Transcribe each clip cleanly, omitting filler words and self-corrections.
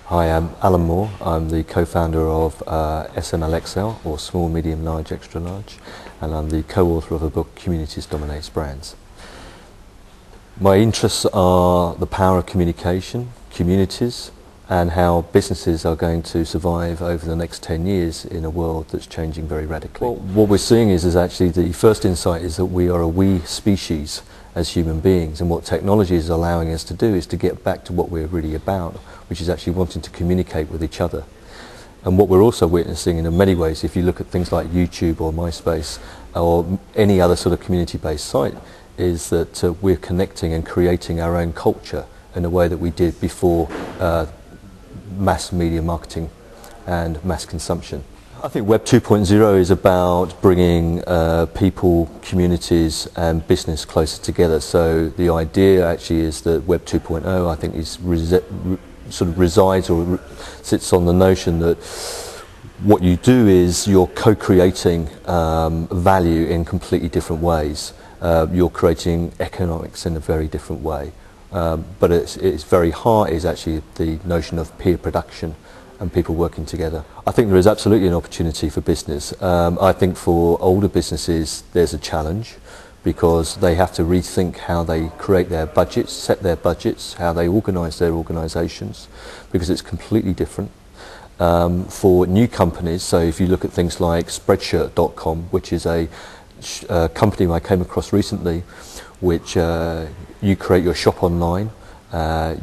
Hi, I'm Alan Moore. I'm the co-founder of SMLXL, or Small, Medium, Large, Extra Large, and I'm the co-author of a book, Communities Dominates Brands. My interests are the power of communication, communities, and how businesses are going to survive over the next 10 years in a world that's changing very radically. Well, what we're seeing is actually the first insight is that we are a we species as human beings, and what technology is allowing us to do is to get back to what we're really about, which is actually wanting to communicate with each other. And what we're also witnessing in many ways, if you look at things like YouTube or MySpace or any other sort of community-based site, is that we're connecting and creating our own culture in a way that we did before mass media marketing and mass consumption. I think Web 2.0 is about bringing people, communities and business closer together. So the idea actually is that Web 2.0 I think is sort of resides or sits on the notion that what you do is you're co-creating value in completely different ways. You're creating economics in a very different way. But its very heart is actually the notion of peer production and people working together. I think there is absolutely an opportunity for business. I think for older businesses there's a challenge because they have to rethink how they create their budgets, set their budgets, how they organise their organisations, because it's completely different. For new companies, so if you look at things like Spreadshirt.com, which is a company I came across recently, which you create your shop online,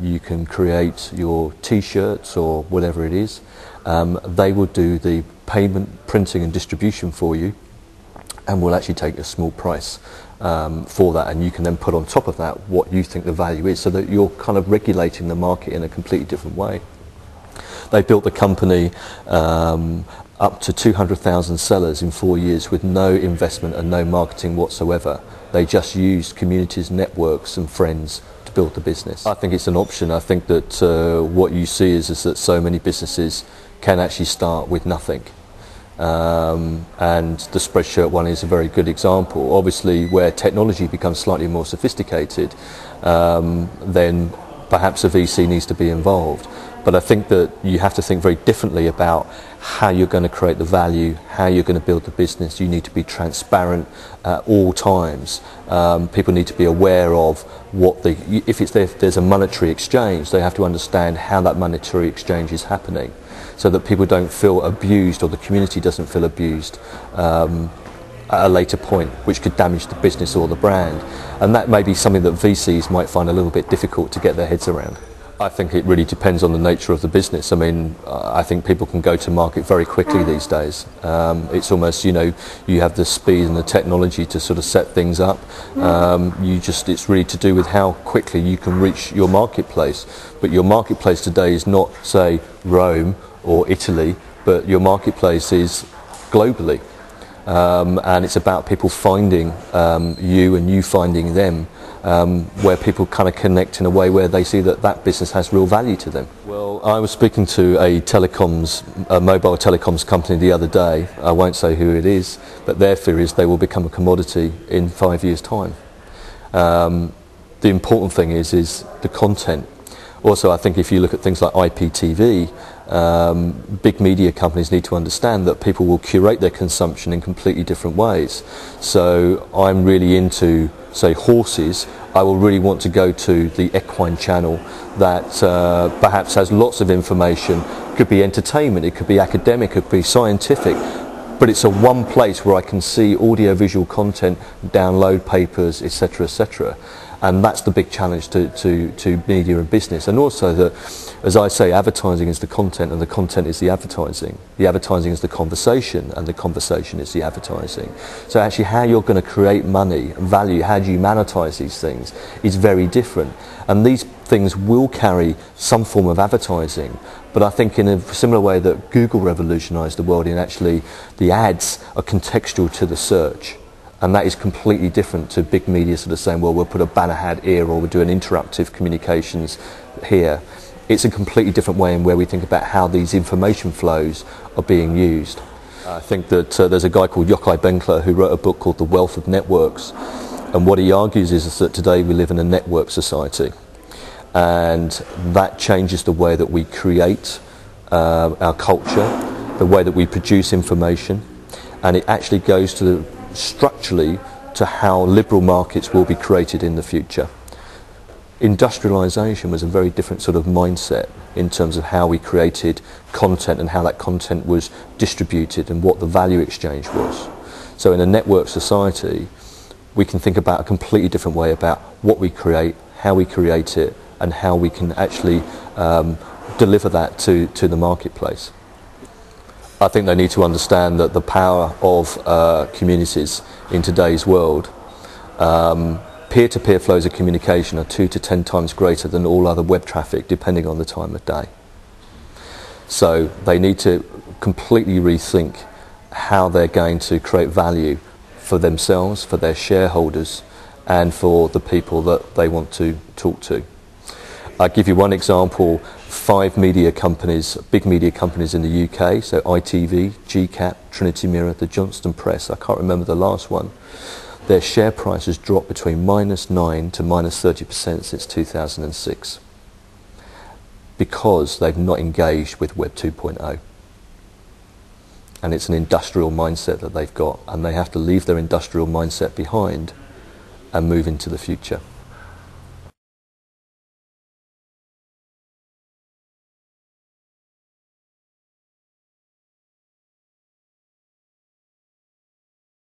you can create your t-shirts or whatever it is. They will do the payment, printing and distribution for you, and will actually take a small price for that, and you can then put on top of that what you think the value is, so that you're kind of regulating the market in a completely different way. They built the company up to 200,000 sellers in 4 years with no investment and no marketing whatsoever. They just used communities, networks and friends to build the business. I think it's an option. I think that what you see is that so many businesses can actually start with nothing. And the Spreadshirt one is a very good example. Obviously, where technology becomes slightly more sophisticated, then perhaps a VC needs to be involved. But I think that you have to think very differently about how you're going to create the value, how you're going to build the business. You need to be transparent at all times. People need to be aware of what if there's a monetary exchange, they have to understand how that monetary exchange is happening, so that people don't feel abused or the community doesn't feel abused at a later point, which could damage the business or the brand. And that may be something that VCs might find a little bit difficult to get their heads around. I think it really depends on the nature of the business. I mean, I think people can go to market very quickly these days. It's almost, you have the speed and the technology to sort of set things up. It's really to do with how quickly you can reach your marketplace. But your marketplace today is not, say, Rome or Italy, but your marketplace is globally. And it's about people finding you and you finding them, where people kind of connect in a way where they see that business has real value to them. Well, I was speaking to a mobile telecoms company the other day. I won't say who it is, but their fear is they will become a commodity in 5 years' time. The important thing is the content. Also, I think if you look at things like IPTV, big media companies need to understand that people will curate their consumption in completely different ways. So I'm really into, say, horses. I will really want to go to the equine channel that perhaps has lots of information. It could be entertainment, it could be academic, it could be scientific, but it's a one place where I can see audio-visual content, download papers, etc., etc. And that's the big challenge to media and business. And also that, as I say, advertising is the content and the content is the advertising. The advertising is the conversation and the conversation is the advertising. So actually how you're going to create money and value, how do you monetize these things, is very different. And these things will carry some form of advertising. But I think in a similar way that Google revolutionized the world in actually the ads are contextual to the search. And that is completely different to big media sort of saying, well, we'll put a banner ad here or we'll do an interactive communications here. It's a completely different way in where we think about how these information flows are being used. I think that there's a guy called Yochai Benkler who wrote a book called The Wealth of Networks. And what he argues is that today we live in a network society. and that changes the way that we create our culture, the way that we produce information, and it actually goes to structurally to how liberal markets will be created in the future. Industrialisation was a very different sort of mindset in terms of how we created content and how that content was distributed and what the value exchange was. So in a network society, we can think about a completely different way about what we create, how we create it, and how we can actually deliver that to the marketplace. I think they need to understand that the power of communities in today's world, peer-to-peer flows of communication are 2 to 10 times greater than all other web traffic, depending on the time of day. So they need to completely rethink how they're going to create value for themselves, for their shareholders, and for the people that they want to talk to. I'll give you one example. 5 media companies, big media companies in the UK, so ITV, GCAP, Trinity Mirror, the Johnston Press, I can't remember the last one, their share price has dropped between -9% to -30% since 2006 because they've not engaged with Web 2.0. And it's an industrial mindset that they've got, and they have to leave their industrial mindset behind and move into the future.